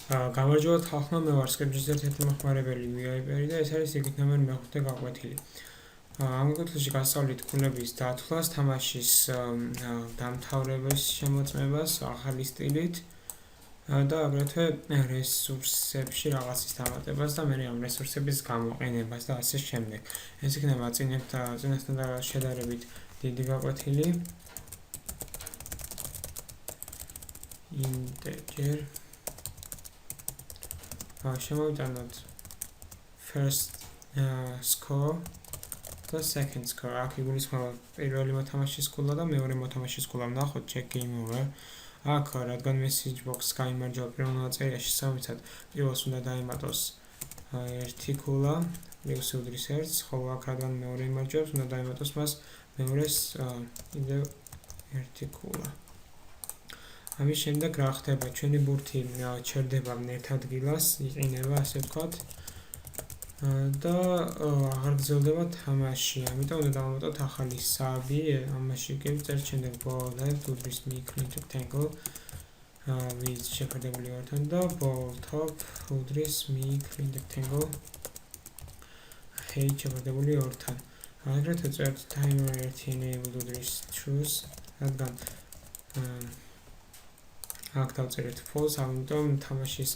გამარჯობა ხალხმა, მე ვარ Skepsis ერთ-ერთი მოხმარებელი VIP და ეს არის იქით ნომერ მე-5 გაკვეთილი. ამ გაკვეთილში გასწავლით ქულების დათვლას, თამაშის დამთავრების შემოწმებას ახალი სტილით და აგრეთვე რესურსებში რაღაცის დამატებას და მე ამ რესურსების გამოყენებას და ასე შემდეგ. ეს იქნება წინასთან შედარებით დიდი გაკვეთილი. Integer შემოვიტანოთ first score და second score. აქ იგულისხმება პირველი მოთამაშის ქულა და მეორე მოთამაშის ქულა. ვნახოთ check game over. აქ რადგან message box გაიმარჯვა პირველ ნაწერიაში, სამიცად პირველს უნდა დაემატოს ერთი ქულა, პლუს უდრის 1-ს, ხოლო აქ რადგან მეორე იმარჯვებს, უნდა დაემატოს მას მეორეს კიდევ ერთი ქულა. ამის შემდეგ რა ხდება? ჩვენი ბურთი ჩერდება ერთ ადგილას, იყინება, ასე ვთქვათ. და აღარ გრძელდება თამაში. ამიტომ უნდა დავამატოთ ახალი საბი, ამაში კი ვწერთ შემდეგ ball left უდრის me-clean rectangle with შეფარდებული ვართან და ball top უდრის me-clean rectangle height შეფარდებული ორთან. აგრეთვე წერთ timer 1 enable უდრის truth, რადგან აქ დავწერეთ false, ამიტომ თამაშის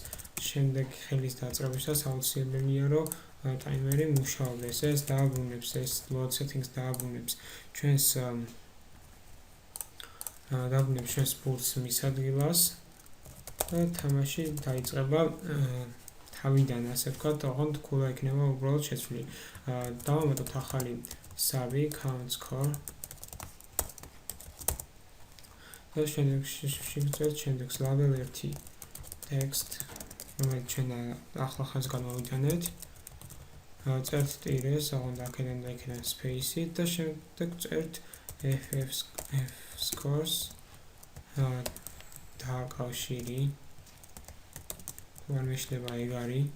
შემდეგ ხელის დაწყებისას აუცილებელია, რომ ტაიმერი მუშაობდეს. ეს დააბრუნებს, ეს load settings დააბრუნებს ჩვენს ბურთს მის ადგილას და თამაში დაიწყება თავიდან, ასე ვთქვათ, ოღონდ ქულა იქნება უბრალოდ შეცვლილი. დავამატოთ ახალი საბი count score და შემდეგს level 1 text, რომელიც ჩვენ ახლა ხანს განვავიტანეთ. წერთ ტირეს, ოღონდ აქედან და იქედან space-ით და შემდეგ წერთ f scores დააკავშირი. თუ არ მეშლება ეგ არის.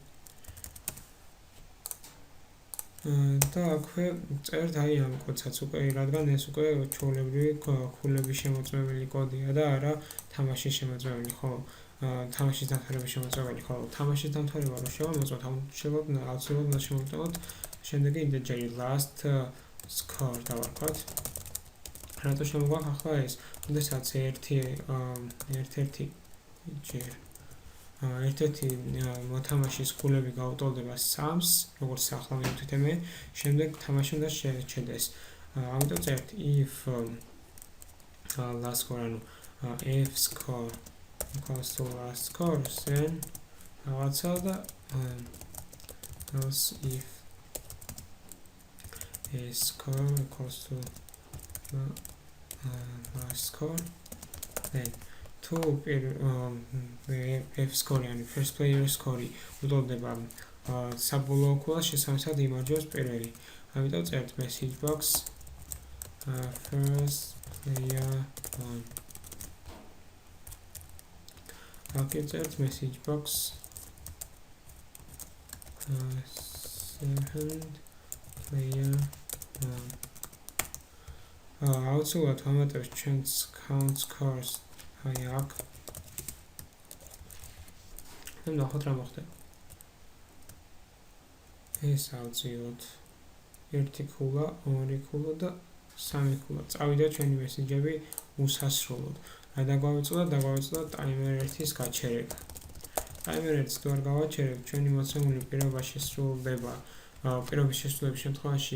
და აქვე წერთ ამ კოდსაც უკვე, რადგან ეს უკვე ჩვეულებრივი ქულების შემოწმებელი კოდია და არა თამაშის შემოწმებელი, ხო? თამაშის დამთავრების შემოწმებელი, ხო? თამაშის დამთავრება რო შევამოწმოთ, აუცილებლად უნდა შემოვიტანოთ შემდეგი ინტეჯერი last score დავარქვათ. რატო შემოგვაქვს ახლა ეს? როდესაც ერთ-ერთი მოთამაშის ქულები გაუტოლდება 3-ს, როგორც ახლა მივთვითე მე, შემდეგ თამაში უნდა შეჩედეს. ამიტომ წერთ if last score, ანუ f score equals to last score, then რაღაცა და else if s score equals to last score, then თუ f score, ანუ first player score უტოლდება საბოლოო ქულას, შესაბამისად იმარჯვებს პირველი. ამიტომ წერთ message box first player 1. აქ წერთ message box second player 1. აუცილებლად ვამატებთ ჩვენს count scores აი აქ. ნახოთ რა მოხდება. ეს ავწიოთ ერთი ქულა, ორი ქულა და სამი ქულა. წავიდა ჩვენი მესეჯები უსასრულოდ. რა დაგვავიწყდა? დაგვავიწყდა timer 1-ის გაჩერება. timer 1-ს თუ არ გავაჩერებთ, ჩვენი მოცემული პირობა შესრულდება. პირობის შესრულების შემთხვევაში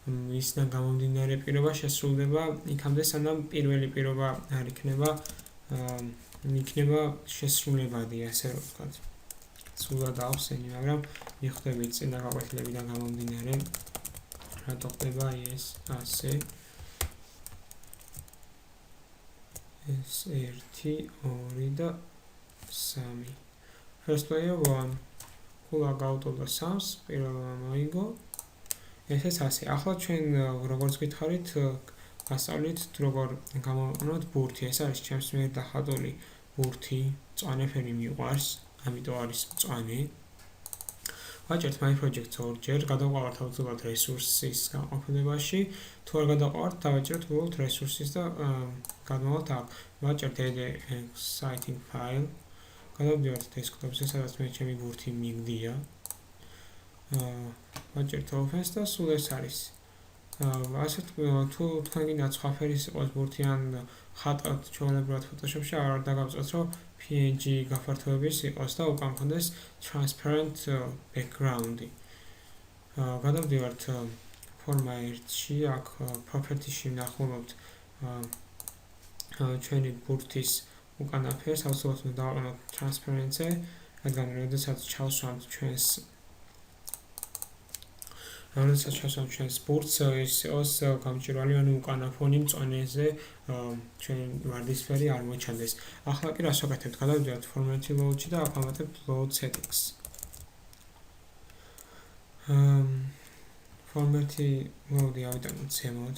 მისიდან გამომდინარე პირობა შესრულდება იქამდე, სანამ პირველი პირობა არ იქნება შესრულებადი, ასე რომ ვთქვათ. სულად ავხსენი, მაგრამ მიხვდებით წინა გაკვეთილებიდან გამომდინარე, რატო ხდება ეს ასე. ეს 1, 2 და 3. First player 1. ქულა გაუტოლდა 3-ს, პირველმა მოიგო. ეს ასე. ახლა ჩვენ როგორც გითხარით, გასწავლით როგორ გამოვაყენოთ ბურთი. ეს არის ჩემს მიერ დახატული ბურთი, მწვანე ფერი მიყვარს, ამიტომ არის მწვანე. ვაჭერთ my project-ს ორჯერ, გადავყავართ აუცილებლად რესურსის განყოფილებაში. თუ არ გადავყავართ, დავაჭერთ უბრალოდ რესურსის და გადმოვალთ აქ. ვაჭერთ add exciting file, გადავდივართ დესკტოპზე, სადაც მე ჩემი ბურთი მიგდია. ვაჭერთ Opens და სულ ეს არის. ასეთ თუ თქვენ გინდათ სხვა ფერის იყოს ბურთი ან ხატავთ ჩვეულებრივად Photoshop-ში, არ დაგავწოთ, რომ PNG გაფართოების იყოს და უკან მქონდეს transparent background-ი. გადავდივართ ფორმა 1-ში, აქ properties-ში ვნახულობთ ჩვენი ბურთის უკანა ფერს, ავსებოთ უნდა დავაყენოთ transparent-ზე, რადგან როდესაც ჩავსვამთ ჩვენს ბურთს, ის იყოს გამჭვირვალე, ანუ უკანა ფონი მწვანეზე ჩვენი ვარდისფერი არ მოჩანდეს. ახლა კი რას ვაკეთებთ? გადავდივართ Format Load-ში და აქ ვამატებთ Load Settings. Format Load-ი ავიტანოთ ზემოთ.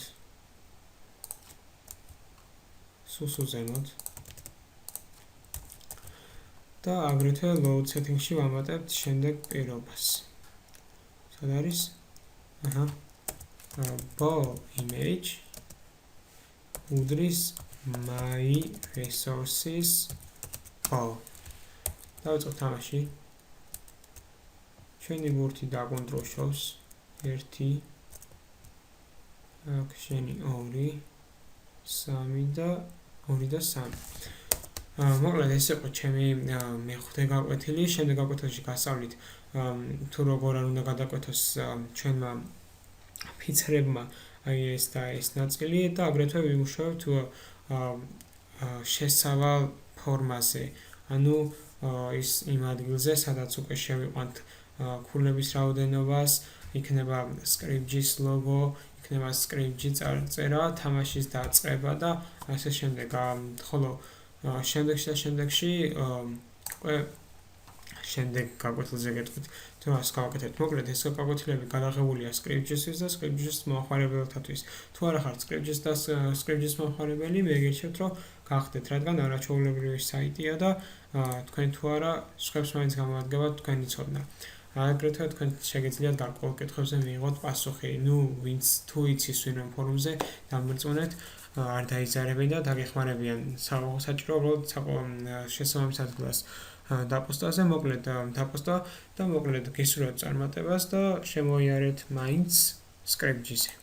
სულ ზემოთ. და აგრეთვე Load Settings-ში ვამატებთ შემდეგ პირობას. სად არის? Bow image უდრის my resources bow. დავიწყოთ თამაში. ჩვენი ბურთი დაკონტროლშობს 1 აქ შენი 2 3 და 2 და 3. მოკლედ ეს იყო ჩემი მეხუთე გაკვეთილი. შემდეგ გაკვეთილში გასწავლით თუ როგორ არ უნდა გადაკვეთოს ჩვენმა ფიცრებმა აი ეს და ეს ნაწილი და აგრეთვე ვიმუშავებთ შესავალ ფორმაზე, ანუ ის იმ ადგილზე, სადაც უკვე შევიყვანთ ქულების რაოდენობას, იქნება script-ის ლოგო, იქნება script-ი წარწერა, თამაშის დაწყება და ასე შემდეგ. ხოლო შემდეგში უკვე შემდეგ გაკვეთილზე გეტყვით თუ რას გავაკეთებთ. მოკლედ ეს გაკვეთილები გადაღებულია script-ისთვის და script-ის მომხმარებელთათვის. თუ არ ახართ script-ის და script-ის მომხმარებელი, მე გირჩევთ, რომ გახდეთ, რადგან არაჩვეულებრივი საიტია და თქვენ თუ არა სხვებს მაინც გამოადგებათ თქვენი ცოდნა. აგრეთვე თქვენ შეგიძლიათ გარკვეულ კითხვებზე მიიღოთ პასუხი. ვინც თუ იცის ვინმე ფორუმზე დამრწმუნეთ, არ დაიზარებენ და დაგეხმარებიან. საჭირო უბრალოდ შესაბამის ადგილას დაპოსტაზე, მოკლედ დაპოსტა და მოკლედ გისურვებთ წარმატებას და შემოიარეთ მაინც script-ზე.